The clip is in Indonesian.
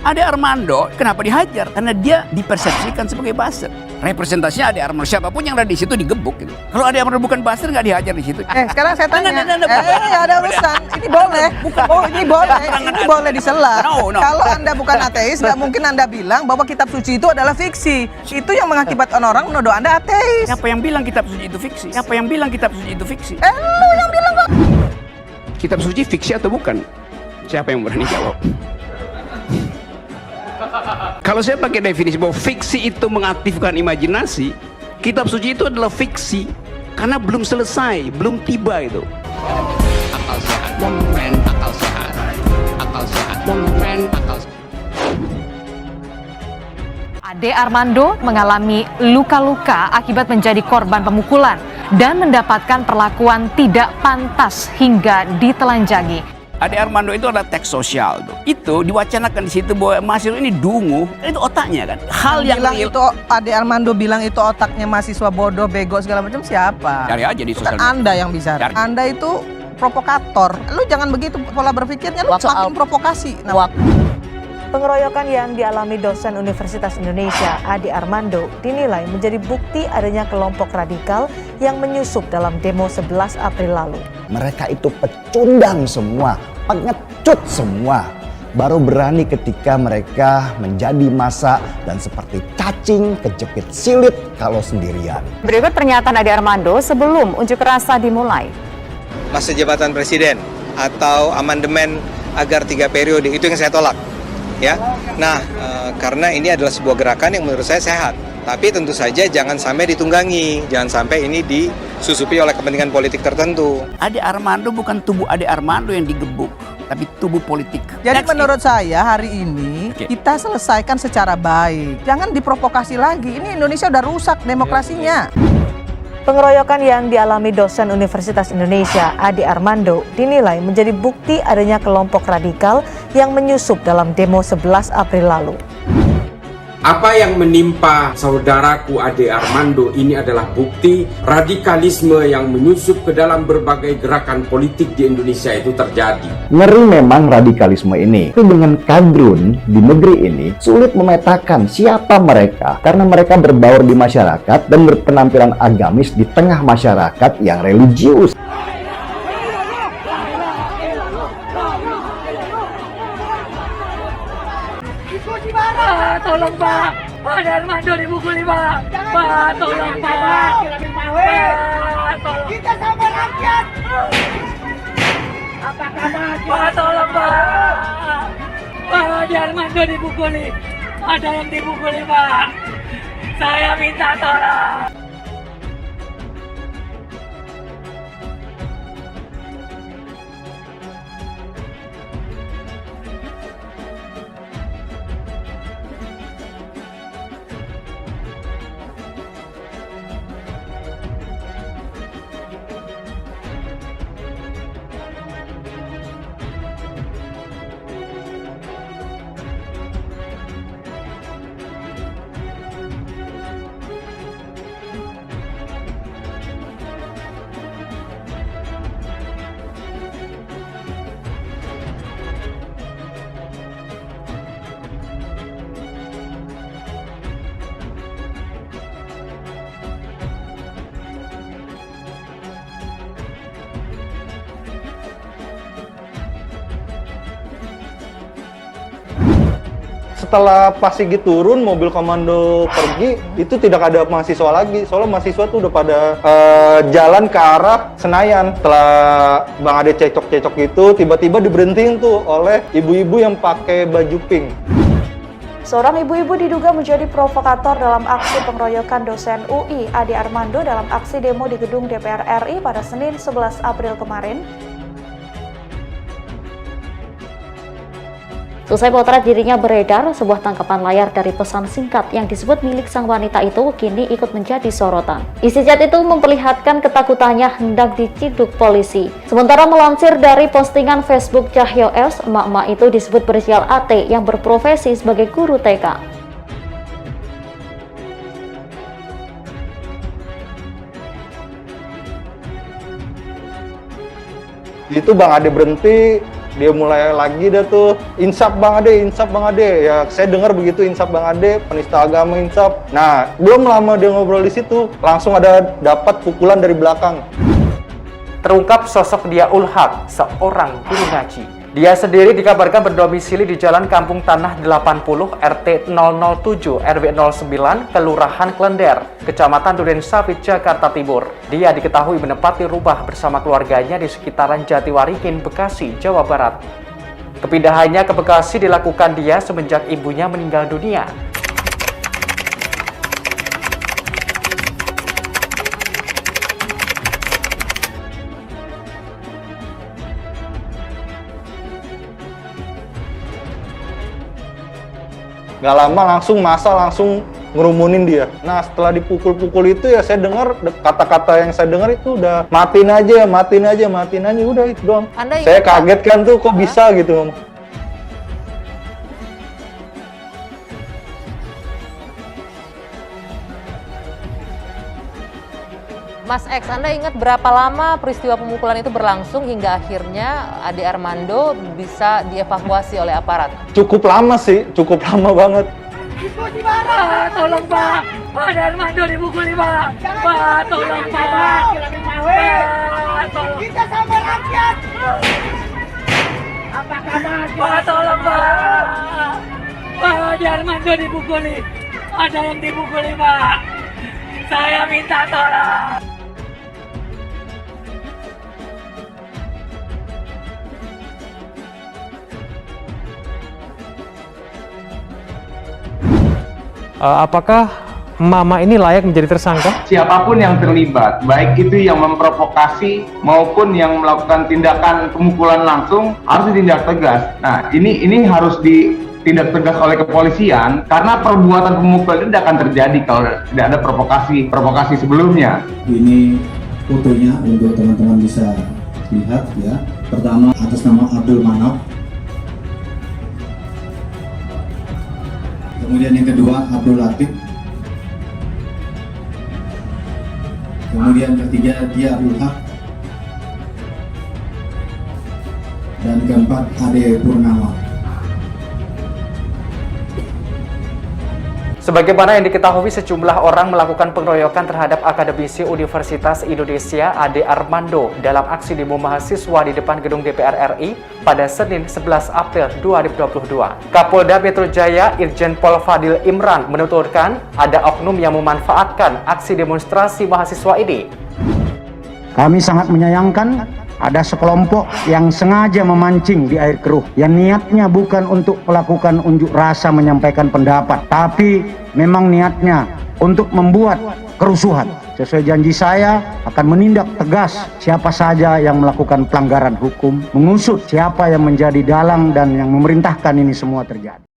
Ade Armando kenapa dihajar? Karena dia dipersepsikan sebagai buzzer. Representasinya Ade Armando, siapapun yang ada di situ digebuk gitu. Kalau Ade Armando bukan buzzer nggak dihajar di situ. Sekarang saya tanya. Nggak Ada urusan. Ini boleh. Oh, ini boleh. Ini boleh disela. No. Kalau Anda bukan ateis, nggak mungkin Anda bilang bahwa kitab suci itu adalah fiksi. Itu yang mengakibatkan orang menuduh Anda ateis. Siapa yang bilang kitab suci itu fiksi? Siapa yang bilang kitab suci itu fiksi? Lu yang bilang kok. Kitab suci fiksi atau bukan? Siapa yang berani jawab? Kalau saya pakai definisi bahwa fiksi itu mengaktifkan imajinasi, kitab suci itu adalah fiksi karena belum selesai, belum tiba itu. Akal sehat, men, akal sehat, akal sehat, men, akal sehat. Ade Armando mengalami luka-luka akibat menjadi korban pemukulan dan mendapatkan perlakuan tidak pantas hingga ditelanjangi. Ade Armando itu adalah teks sosial tuh. Itu diwacanakan di situ bahwa mahasiswa ini dungu, itu otaknya kan. Hal yang bilang real. itu Ade Armando bilang itu otaknya mahasiswa bodoh, bego segala macam siapa? Cari aja di sosial Bukan media. Anda yang bicara. Cari. Anda itu provokator. Lu jangan begitu pola berpikirnya, lu makin provokasi. Pengeroyokan yang dialami dosen Universitas Indonesia, Ade Armando, dinilai menjadi bukti adanya kelompok radikal yang menyusup dalam demo 11 April lalu. Mereka itu pecundang semua, pengecut semua. Baru berani ketika mereka menjadi massa dan seperti cacing kejepit silit kalau sendirian. Berikut pernyataan Ade Armando sebelum unjuk rasa dimulai. Masa jabatan presiden atau amandemen agar 3 periode itu yang saya tolak. Ya, nah karena ini adalah sebuah gerakan yang menurut saya sehat, tapi tentu saja jangan sampai ditunggangi, jangan sampai ini disusupi oleh kepentingan politik tertentu. Ade Armando bukan tubuh Ade Armando yang digebuk, tapi tubuh politik. Jadi menurut saya hari ini kita selesaikan secara baik. Jangan diprovokasi lagi. Ini Indonesia udah rusak demokrasinya. Pengeroyokan yang dialami dosen Universitas Indonesia, Ade Armando, dinilai menjadi bukti adanya kelompok radikal yang menyusup dalam demo 11 April lalu. Apa yang menimpa saudaraku Ade Armando ini adalah bukti radikalisme yang menyusup ke dalam berbagai gerakan politik di Indonesia itu terjadi. Ngeri memang radikalisme ini. Tapi dengan kadrun di negeri ini sulit memetakan siapa mereka karena mereka berbaur di masyarakat dan berpenampilan agamis di tengah masyarakat yang religius. Tolong Pak, Ade Armando dipukuli Pak. Pak, tolong Pak. Pak, tolong. Kita sama rakyat. Apa kabar? Pak, tolong Pak. Pak, Ade Armando dipukuli. Ada yang dipukuli Pak. Saya minta tolong. Setelah Pak Sigit turun, mobil komando pergi, itu tidak ada mahasiswa lagi. Soalnya mahasiswa tuh udah pada jalan ke arah Senayan. Setelah Bang Ade cecok-cecok itu, tiba-tiba diberhentiin tuh oleh ibu-ibu yang pakai baju pink. Seorang ibu-ibu diduga menjadi provokator dalam aksi pengeroyokan dosen UI, Ade Armando, dalam aksi demo di gedung DPR RI pada Senin 11 April kemarin. Selesai potret dirinya beredar, sebuah tangkapan layar dari pesan singkat yang disebut milik sang wanita itu kini ikut menjadi sorotan. Isi chat itu memperlihatkan ketakutannya hendak diciduk polisi. Sementara melansir dari postingan Facebook Cahyo S, emak-emak itu disebut berinisial AT yang berprofesi sebagai guru TK. Itu Bang Ade berhenti, dia mulai lagi dah tuh insaf Bang Ade, insaf Bang Ade. Ya saya dengar begitu, insaf Bang Ade, penista agama insaf. Nah, belum lama dia ngobrol di situ, langsung ada dapat pukulan dari belakang. Terungkap sosok Dia Ul Haq, seorang guru ngaji. Dia sendiri dikabarkan berdomisili di Jalan Kampung Tanah 80 RT 007 RW 09 Kelurahan Klender, Kecamatan Durensawit, Jakarta Timur. Dia diketahui menempati rumah bersama keluarganya di sekitaran Jatiwaringin, Bekasi, Jawa Barat. Kepindahannya ke Bekasi dilakukan dia semenjak ibunya meninggal dunia. Gak lama masa langsung ngerumunin dia. Nah setelah dipukul-pukul itu ya saya dengar kata-kata yang saya dengar itu udah matiin aja, udah itu doang. Saya kaget kan tuh kok bisa gitu. Mas X, Anda ingat berapa lama peristiwa pemukulan itu berlangsung hingga akhirnya Ade Armando bisa dievakuasi oleh aparat? Cukup lama sih, cukup lama banget. Ibu di mana? Tolong Pak, Ade Armando dipukuli Pak. Pak, tolong Pak. Pak, tolong. Kita sama rakyat. Apa kabar? Pak, tolong Pak. Pak, Ade Armando dipukuli. Ada yang dipukuli Pak. Saya minta tolong. Apakah Mama ini layak menjadi tersangka? Siapapun yang terlibat, baik itu yang memprovokasi maupun yang melakukan tindakan pemukulan langsung harus ditindak tegas. Nah, ini harus ditindak tegas oleh kepolisian karena perbuatan pemukulan itu tidak akan terjadi kalau tidak ada provokasi sebelumnya. Ini fotonya untuk teman-teman bisa lihat ya. Pertama atas nama Abdul Manaf. Kemudian yang kedua Abdul Latif. Kemudian ketiga Dia Ul Haq. Dan keempat Ade Purnama. Sebagaimana yang diketahui, sejumlah orang melakukan pengeroyokan terhadap akademisi Universitas Indonesia Ade Armando dalam aksi demo mahasiswa di depan gedung DPR RI pada Senin 11 April 2022. Kapolda Metro Jaya Irjen Pol Fadil Imran menuturkan ada oknum yang memanfaatkan aksi demonstrasi mahasiswa ini. Kami sangat menyayangkan ada sekelompok yang sengaja memancing di air keruh yang niatnya bukan untuk melakukan unjuk rasa menyampaikan pendapat, tapi memang niatnya untuk membuat kerusuhan. Sesuai janji saya akan menindak tegas siapa saja yang melakukan pelanggaran hukum, mengusut siapa yang menjadi dalang dan yang memerintahkan ini semua terjadi.